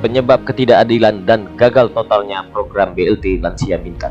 penyebab ketidakadilan dan gagal totalnya program BLT Lansia Bintan.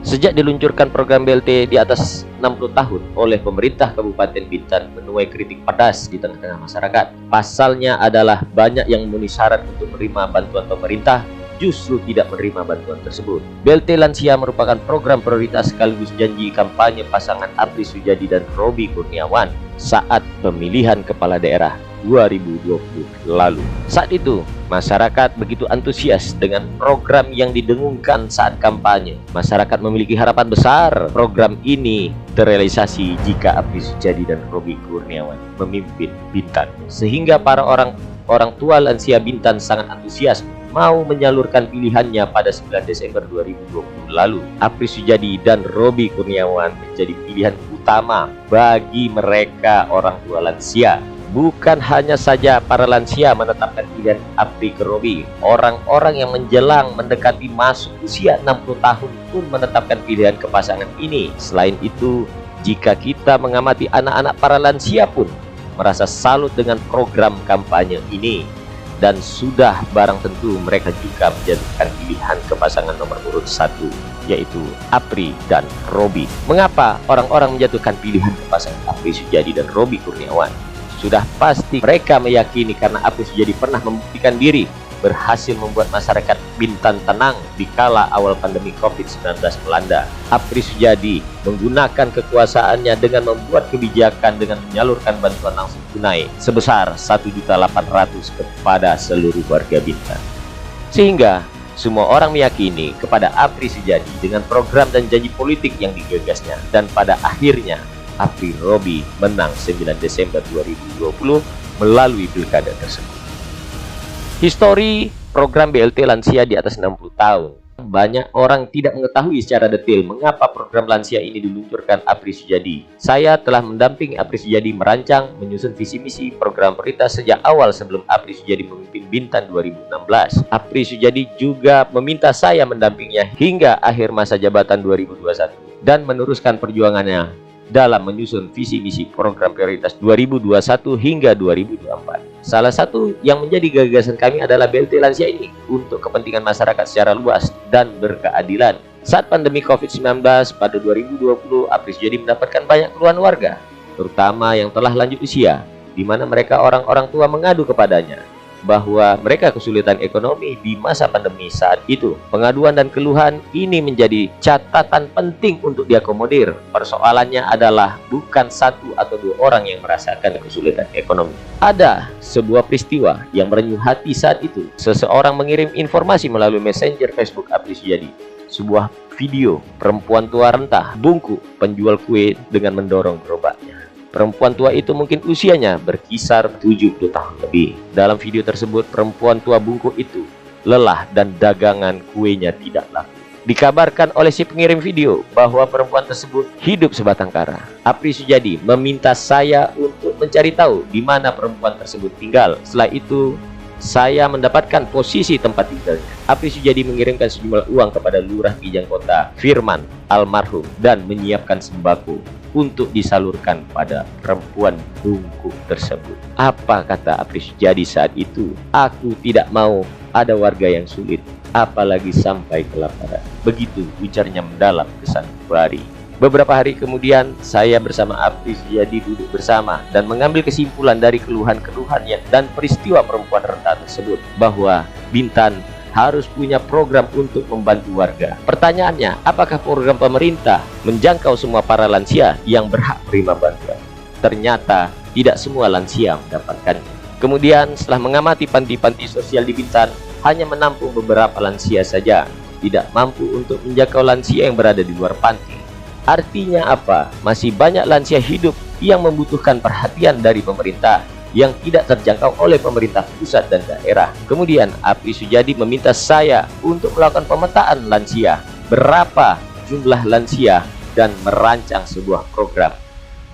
Sejak diluncurkan program BLT di atas 60 tahun oleh pemerintah Kabupaten Bintan menuai kritik pedas di tengah-tengah masyarakat. Pasalnya adalah banyak yang memenuhi syarat untuk menerima bantuan pemerintah justru tidak menerima bantuan tersebut. BLT Lansia merupakan program prioritas sekaligus janji kampanye pasangan Apri Sujadi dan Robi Kurniawan saat pemilihan kepala daerah 2020 lalu. Saat itu, masyarakat begitu antusias dengan program yang didengungkan saat kampanye. Masyarakat memiliki harapan besar program ini terrealisasi jika Apri Sujadi dan Robi Kurniawan memimpin Bintan. Sehingga para orang tua lansia Bintan sangat antusias mau menyalurkan pilihannya pada 9 Desember 2020 lalu. Apri Sujadi dan Robi Kurniawan menjadi pilihan utama bagi mereka orang tua lansia. Bukan hanya saja para lansia menetapkan pilihan Apri ke Robi, orang-orang yang menjelang mendekati masuk usia 60 tahun pun menetapkan pilihan ke pasangan ini. Selain itu, jika kita mengamati anak-anak para lansia pun merasa salut dengan program kampanye ini. Dan sudah barang tentu mereka juga menjatuhkan pilihan ke pasangan nomor urut 1, yaitu Apri dan Robi. Mengapa orang-orang menjatuhkan pilihan ke pasangan Apri Sujadi dan Robi Kurniawan? Sudah pasti mereka meyakini karena Apri Sujadi pernah membuktikan diri berhasil membuat masyarakat Bintan tenang di kala awal pandemi COVID-19 melanda. Apri Sujadi menggunakan kekuasaannya dengan membuat kebijakan dengan menyalurkan bantuan langsung tunai sebesar 1.800.000 kepada seluruh warga Bintan. Sehingga semua orang meyakini kepada Apri Sujadi dengan program dan janji politik yang digagasnya, dan pada akhirnya Apri Robi menang 9 Desember 2020 melalui pilkada tersebut. Histori program BLT Lansia di atas 60 tahun. Banyak orang tidak mengetahui secara detail mengapa program lansia ini diluncurkan Apri Sujadi. Saya telah mendampingi Apri Sujadi merancang, menyusun visi misi program prioritas sejak awal sebelum Apri Sujadi memimpin Bintan 2016. Apri Sujadi juga meminta saya mendampinginya hingga akhir masa jabatan 2021 dan meneruskan perjuangannya dalam menyusun visi misi program prioritas 2021 hingga 2024. Salah satu yang menjadi gagasan kami adalah BLT Lansia ini untuk kepentingan masyarakat secara luas dan berkeadilan. Saat pandemi COVID-19 pada 2020, Apri Sujadi mendapatkan banyak keluhan warga, terutama yang telah lanjut usia, di mana mereka orang-orang tua mengadu kepadanya bahwa mereka kesulitan ekonomi di masa pandemi saat itu. Pengaduan dan keluhan ini menjadi catatan penting untuk diakomodir. Persoalannya adalah bukan satu atau dua orang yang merasakan kesulitan ekonomi. Ada sebuah peristiwa yang merenyuh hati saat itu. Seseorang mengirim informasi melalui messenger Facebook Apri Sujadi. Sebuah video perempuan tua rentah bungkuk penjual kue dengan mendorong gerobaknya. Perempuan tua itu mungkin usianya berkisar 70 tahun lebih. Dalam video tersebut, perempuan tua bungkuk itu lelah dan dagangan kuenya tidak laku. Dikabarkan oleh si pengirim video bahwa perempuan tersebut hidup sebatang kara. Apri Sujadi meminta saya untuk mencari tahu di mana perempuan tersebut tinggal. Setelah itu, saya mendapatkan posisi tempat tinggalnya. Apri Sujadi mengirimkan sejumlah uang kepada Lurah Kijang Kota, Firman, almarhum, dan menyiapkan sembako untuk disalurkan pada perempuan bungkuk tersebut. Apa kata Apri Sujadi saat itu? Aku tidak mau ada warga yang sulit, apalagi sampai kelaparan. Begitu ujarnya mendalam kesan Bari. Beberapa hari kemudian, saya bersama Apri Sujadi duduk bersama dan mengambil kesimpulan dari keluhan-keluhannya dan peristiwa perempuan renta tersebut bahwa Bintan harus punya program untuk membantu warga. Pertanyaannya, apakah program pemerintah menjangkau semua para lansia yang berhak menerima bantuan? Ternyata tidak semua lansia mendapatkannya. Kemudian setelah mengamati panti-panti sosial di Bintan, hanya menampung beberapa lansia saja, tidak mampu untuk menjangkau lansia yang berada di luar panti. Artinya apa? Masih banyak lansia hidup yang membutuhkan perhatian dari pemerintah yang tidak terjangkau oleh pemerintah pusat dan daerah. Kemudian Apri Sujadi meminta saya untuk melakukan pemetaan lansia, berapa jumlah lansia, dan merancang sebuah program.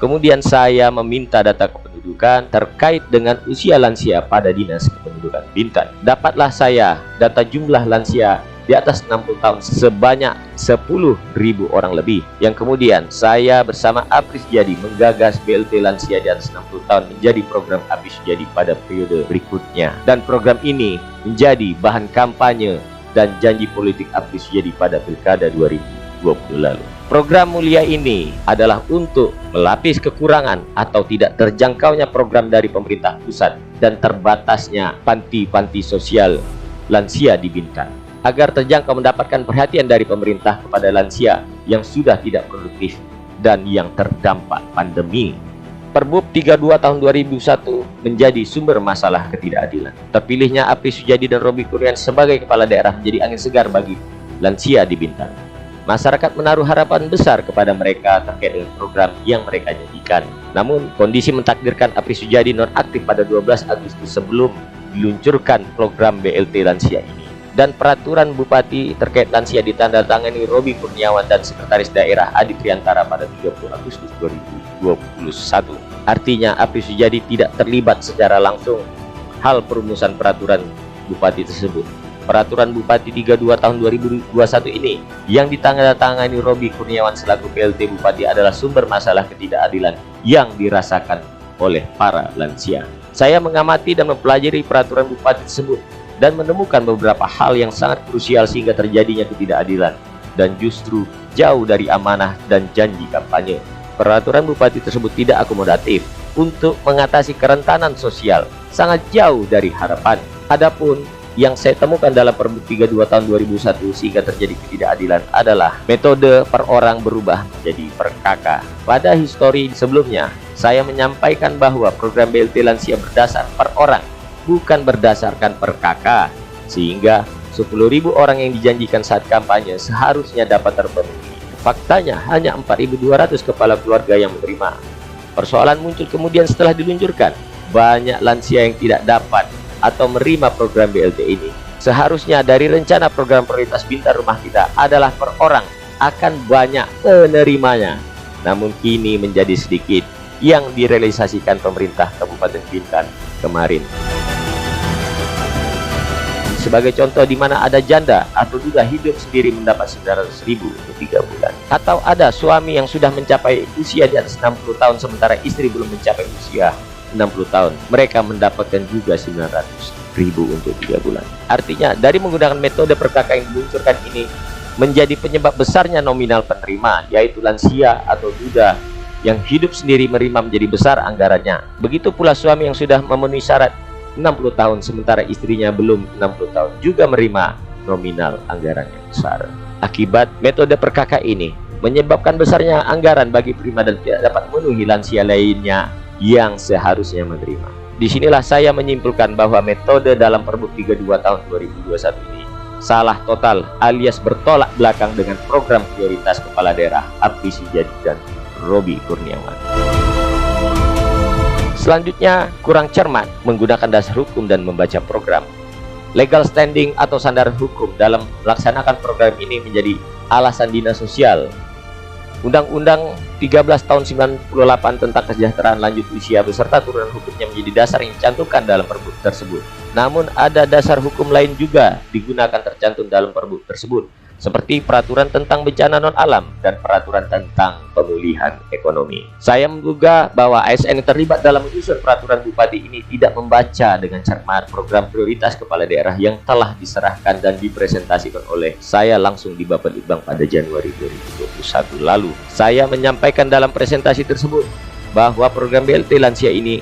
Kemudian saya meminta data kependudukan terkait dengan usia lansia pada Dinas Kependudukan Bintan. Dapatlah saya data jumlah lansia di atas 60 tahun sebanyak 10.000 orang lebih, yang kemudian saya bersama Apri Sujadi menggagas BLT Lansia di atas 60 tahun menjadi program Apri Sujadi pada periode berikutnya. Dan program ini menjadi bahan kampanye dan janji politik Apri Sujadi pada Pilkada 2020 lalu. Program mulia ini adalah untuk melapis kekurangan atau tidak terjangkaunya program dari pemerintah pusat dan terbatasnya panti-panti sosial lansia di Bintan, agar terjangkau mendapatkan perhatian dari pemerintah kepada lansia yang sudah tidak produktif dan yang terdampak pandemi. Perbup 32 tahun 2001 menjadi sumber masalah ketidakadilan. Terpilihnya Apri Sujadi dan Robby Kurniawan sebagai kepala daerah menjadi angin segar bagi lansia di Bintan. Masyarakat menaruh harapan besar kepada mereka terkait dengan program yang mereka janjikan. Namun, kondisi mentakdirkan Apri Sujadi nonaktif pada 12 Agustus sebelum diluncurkan program BLT lansia ini. Dan peraturan Bupati terkait lansia ditandatangani Robby Kurniawan dan Sekretaris Daerah Adi Triantara pada 30 Agustus 2021. Artinya Apri Sujadi tidak terlibat secara langsung hal perumusan peraturan Bupati tersebut. Peraturan Bupati 32 tahun 2021 ini yang ditandatangani Robby Kurniawan selaku PLT Bupati adalah sumber masalah ketidakadilan yang dirasakan oleh para lansia. Saya mengamati dan mempelajari peraturan Bupati tersebut dan menemukan beberapa hal yang sangat krusial sehingga terjadinya ketidakadilan dan justru jauh dari amanah dan janji kampanye. Peraturan Bupati tersebut tidak akomodatif untuk mengatasi kerentanan sosial, sangat jauh dari harapan. Adapun yang saya temukan dalam Perbup 32 tahun 2001 sehingga terjadi ketidakadilan adalah metode per orang berubah menjadi per kakak. Pada histori sebelumnya, saya menyampaikan bahwa program BLT lansia berdasar per orang, bukan berdasarkan per kakak, sehingga 10.000 orang yang dijanjikan saat kampanye seharusnya dapat terpenuhi. Faktanya hanya 4.200 kepala keluarga yang menerima. Persoalan muncul kemudian setelah diluncurkan, banyak lansia yang tidak dapat atau menerima program BLT ini. Seharusnya dari rencana program prioritas Bintan Rumah Kita adalah per orang akan banyak penerimanya. Namun kini menjadi sedikit yang direalisasikan pemerintah Kabupaten Bintan kemarin. Sebagai contoh, di mana ada janda atau duda hidup sendiri mendapat 900.000 untuk 3 bulan. Atau ada suami yang sudah mencapai usia di atas 60 tahun sementara istri belum mencapai usia 60 tahun. Mereka mendapatkan juga 900.000 untuk 3 bulan. Artinya dari menggunakan metode per kakak yang diluncurkan ini menjadi penyebab besarnya nominal penerima, yaitu lansia atau duda yang hidup sendiri menerima menjadi besar anggarannya. Begitu pula suami yang sudah memenuhi syarat 60 tahun sementara istrinya belum 60 tahun juga menerima nominal anggaran yang besar. Akibat metode per kakak ini menyebabkan besarnya anggaran bagi prima dan tidak dapat memenuhi lansia lainnya yang seharusnya menerima. Disinilah saya menyimpulkan bahwa metode dalam Perbup 32 tahun 2021 ini salah total alias bertolak belakang dengan program prioritas kepala daerah Apri Sujadi dan Robby Kurniawan. Selanjutnya, kurang cermat menggunakan dasar hukum dan membaca program. Legal standing atau sandaran hukum dalam melaksanakan program ini menjadi alasan dinas sosial. Undang-Undang 13 tahun 98 tentang kesejahteraan lanjut usia beserta turunan hukumnya menjadi dasar yang dicantumkan dalam Perbup tersebut. Namun ada dasar hukum lain juga digunakan tercantum dalam Perbup tersebut, seperti peraturan tentang bencana non-alam dan peraturan tentang pemulihan ekonomi. Saya menduga bahwa ASN yang terlibat dalam menyusun peraturan Bupati ini tidak membaca dengan cermat program prioritas kepala daerah yang telah diserahkan dan dipresentasikan oleh saya langsung di Bapelitbang pada Januari 2021 lalu. Saya menyampaikan dalam presentasi tersebut bahwa program BLT lansia ini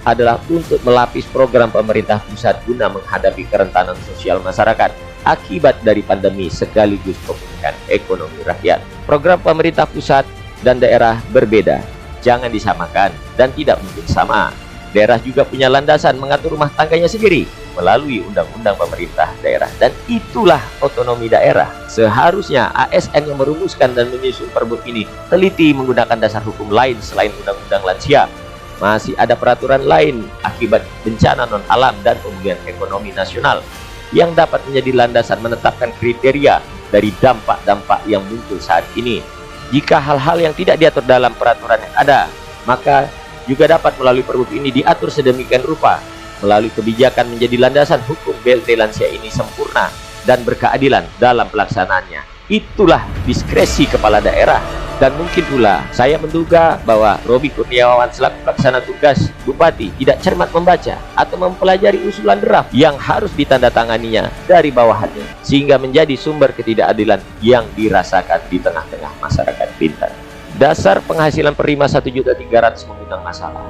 adalah untuk melapis program pemerintah pusat guna menghadapi kerentanan sosial masyarakat akibat dari pandemi sekaligus pemulihan ekonomi rakyat. Program pemerintah pusat dan daerah berbeda, jangan disamakan dan tidak mungkin sama. Daerah juga punya landasan mengatur rumah tangganya sendiri melalui undang-undang pemerintah daerah, dan itulah otonomi daerah. Seharusnya ASN yang merumuskan dan menyusun Perbup ini teliti menggunakan dasar hukum lain selain undang-undang lansia. Masih ada peraturan lain akibat bencana non-alam dan pemulihan ekonomi nasional yang dapat menjadi landasan menetapkan kriteria dari dampak-dampak yang muncul saat ini. Jika hal-hal yang tidak diatur dalam peraturan yang ada, maka juga dapat melalui Perbup ini diatur sedemikian rupa melalui kebijakan menjadi landasan hukum BLT lansia ini sempurna dan berkeadilan dalam pelaksanaannya. Itulah diskresi kepala daerah Dan mungkin pula saya menduga bahwa Robi Kurniawan selaku pelaksana tugas Bupati tidak cermat membaca atau mempelajari usulan draft yang harus ditandatanganinya dari bawahannya, sehingga menjadi sumber ketidakadilan yang dirasakan di tengah-tengah masyarakat Bintan. Dasar penghasilan per rima 1.300.000 mengundang masalah.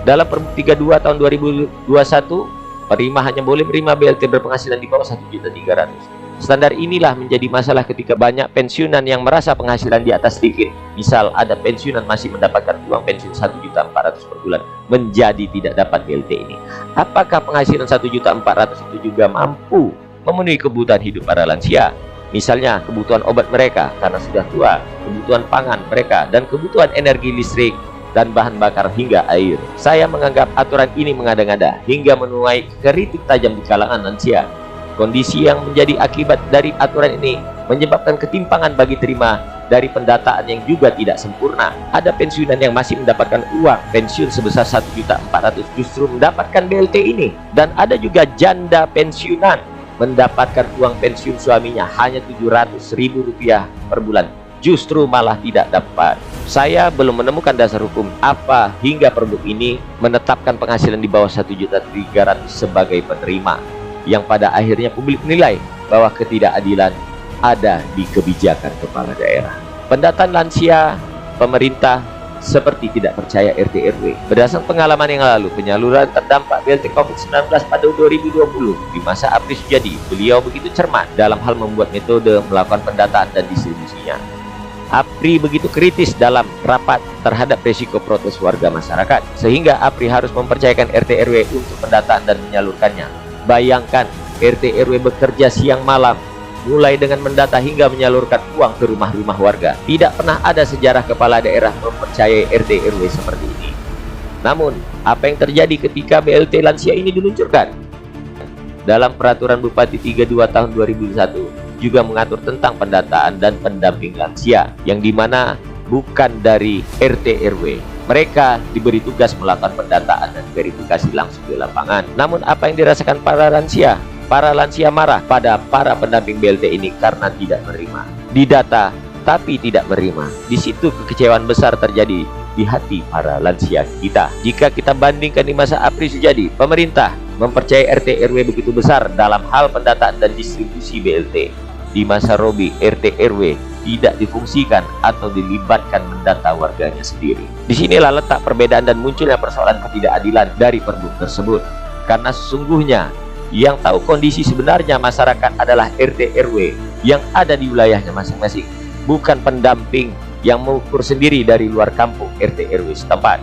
Dalam Pergub 32 tahun 2021, perima hanya boleh menerima BLT berpenghasilan di bawah 1.300.000. Standar inilah menjadi masalah ketika banyak pensiunan yang merasa penghasilan di atas sedikit. Misal ada pensiunan masih mendapatkan uang pensiun 1.400.000 per bulan, menjadi tidak dapat BLT ini. Apakah penghasilan 1.400.000 itu juga mampu memenuhi kebutuhan hidup para lansia? Misalnya kebutuhan obat mereka karena sudah tua, kebutuhan pangan mereka, dan kebutuhan energi listrik dan bahan bakar hingga air. Saya menganggap aturan ini mengada-ngada hingga menuai kritik tajam di kalangan lansia. Kondisi yang menjadi akibat dari aturan ini menyebabkan ketimpangan bagi terima dari pendataan yang juga tidak sempurna. Ada pensiunan yang masih mendapatkan uang pensiun sebesar 1.400.000 justru mendapatkan BLT ini, dan ada juga janda pensiunan mendapatkan uang pensiun suaminya hanya Rp700.000 per bulan, justru malah tidak dapat. Saya belum menemukan dasar hukum apa hingga Pergub ini menetapkan penghasilan di bawah 1.300.000 sebagai penerima, yang pada akhirnya publik menilai bahwa ketidakadilan ada di kebijakan kepala daerah. Pendataan lansia, pemerintah seperti tidak percaya RT RW. Berdasarkan pengalaman yang lalu, penyaluran terdampak BLT COVID-19 pada 2020 di masa Apri Sujadi, beliau begitu cermat dalam hal membuat metode melakukan pendataan dan distribusinya. Apri begitu kritis dalam rapat terhadap risiko protes warga masyarakat, sehingga Apri harus mempercayakan RT RW untuk pendataan dan menyalurkannya. Bayangkan, RT RW bekerja siang malam, mulai dengan mendata hingga menyalurkan uang ke rumah-rumah warga. Tidak pernah ada sejarah kepala daerah mempercayai RT RW seperti ini. Namun, apa yang terjadi ketika BLT lansia ini diluncurkan? Dalam Peraturan Bupati 32 tahun 2001 juga mengatur tentang pendataan dan pendamping lansia, yang dimana bukan dari RT RW. Mereka diberi tugas melakukan pendataan dan verifikasi langsung di lapangan. Namun apa yang dirasakan para lansia? Para lansia marah pada para pendamping BLT ini karena tidak menerima. Didata tapi tidak menerima. Di situ kekecewaan besar terjadi di hati para lansia kita. Jika kita bandingkan di masa Apri Sujadi, pemerintah mempercayai RT RW begitu besar dalam hal pendataan dan distribusi BLT. Di masa Robi, RT RW tidak difungsikan atau dilibatkan mendata warganya sendiri. Disinilah letak perbedaan dan munculnya persoalan ketidakadilan dari Pergub tersebut. Karena sesungguhnya yang tahu kondisi sebenarnya masyarakat adalah RT RW yang ada di wilayahnya masing-masing, bukan pendamping yang mengukur sendiri dari luar kampung RT RW setempat.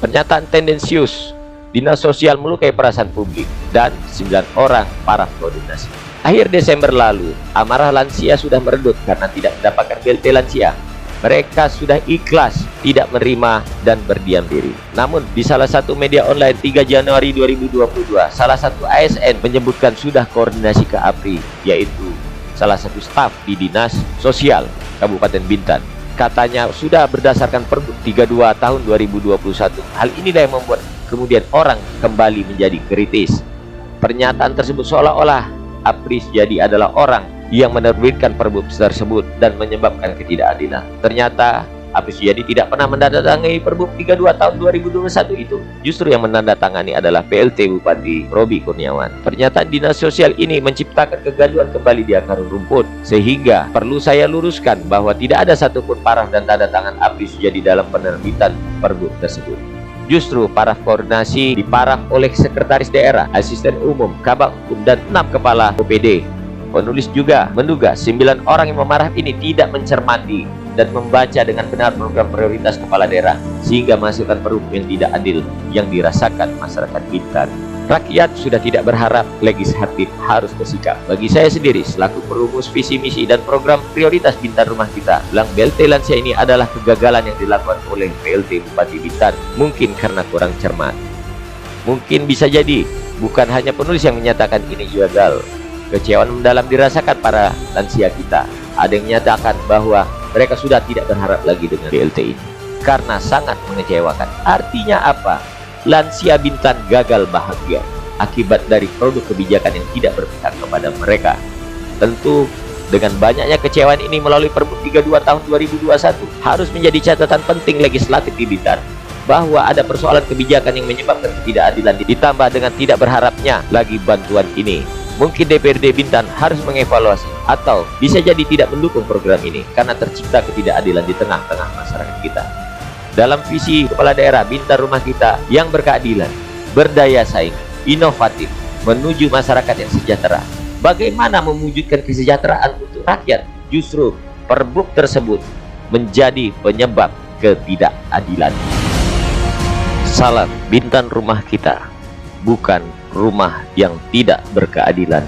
Pernyataan tendensius, Dinas Sosial melukai perasaan publik, dan 9 orang para koordinasi. Akhir Desember lalu, amarah lansia sudah meredup karena tidak mendapatkan BLT lansia. Mereka sudah ikhlas tidak menerima dan berdiam diri. Namun di salah satu media online 3 Januari 2022, salah satu ASN menyebutkan sudah koordinasi ke Apri, yaitu salah satu staf di Dinas Sosial Kabupaten Bintan. Katanya sudah berdasarkan Pergub 32 tahun 2021. Hal inilah yang membuat kemudian orang kembali menjadi kritis. Pernyataan tersebut seolah-olah Apri Sujadi adalah orang yang menerbitkan Pergub tersebut dan menyebabkan ketidakadilan. Ternyata Apri Sujadi tidak pernah menandatangani Pergub 32 tahun 2021 itu. Justru yang menandatangani adalah PLT Bupati Robi Kurniawan. Pernyataan Dinas Sosial ini menciptakan kegaduhan kembali di akar rumput, sehingga perlu saya luruskan bahwa tidak ada satupun paraf dan tanda tangan Apri Sujadi dalam penerbitan Pergub tersebut. Justru paraf koordinasi diparaf oleh Sekretaris Daerah, Asisten Umum, Kabak Hukum, dan 6 Kepala OPD. Penulis juga menduga 9 orang yang memarah ini tidak mencermati dan membaca dengan benar program prioritas kepala daerah, sehingga menghasilkan Pergub yang tidak adil yang dirasakan masyarakat Bintan. Rakyat sudah tidak berharap legislatif harus bersikap. Bagi saya sendiri selaku perumus visi misi dan program prioritas Bintan Rumah Kita, bilang BLT lansia ini adalah kegagalan yang dilakukan oleh PLT Bupati Bintan, mungkin karena kurang cermat. Mungkin bisa jadi bukan hanya penulis yang menyatakan ini gagal. Kecewaan mendalam dirasakan para lansia kita. Ada yang menyatakan bahwa mereka sudah tidak berharap lagi dengan BLT ini karena sangat mengecewakan. Artinya apa? Lansia Bintan gagal bahagia akibat dari produk kebijakan yang tidak berpihak kepada mereka. Tentu Dengan banyaknya kecewaan ini melalui Pergub 32 tahun 2021, harus menjadi catatan penting legislatif di Bintan bahwa ada persoalan kebijakan yang menyebabkan ketidakadilan, ditambah dengan tidak berharapnya lagi bantuan ini. Mungkin DPRD Bintan harus mengevaluasi atau bisa jadi tidak mendukung program ini karena tercipta ketidakadilan di tengah-tengah masyarakat kita. Dalam visi Kepala Daerah Bintan Rumah Kita yang berkeadilan, berdaya saing, inovatif, menuju masyarakat yang sejahtera. Bagaimana mewujudkan kesejahteraan untuk rakyat? Justru Pergub tersebut menjadi penyebab ketidakadilan. Salam Bintan Rumah Kita, bukan rumah yang tidak berkeadilan.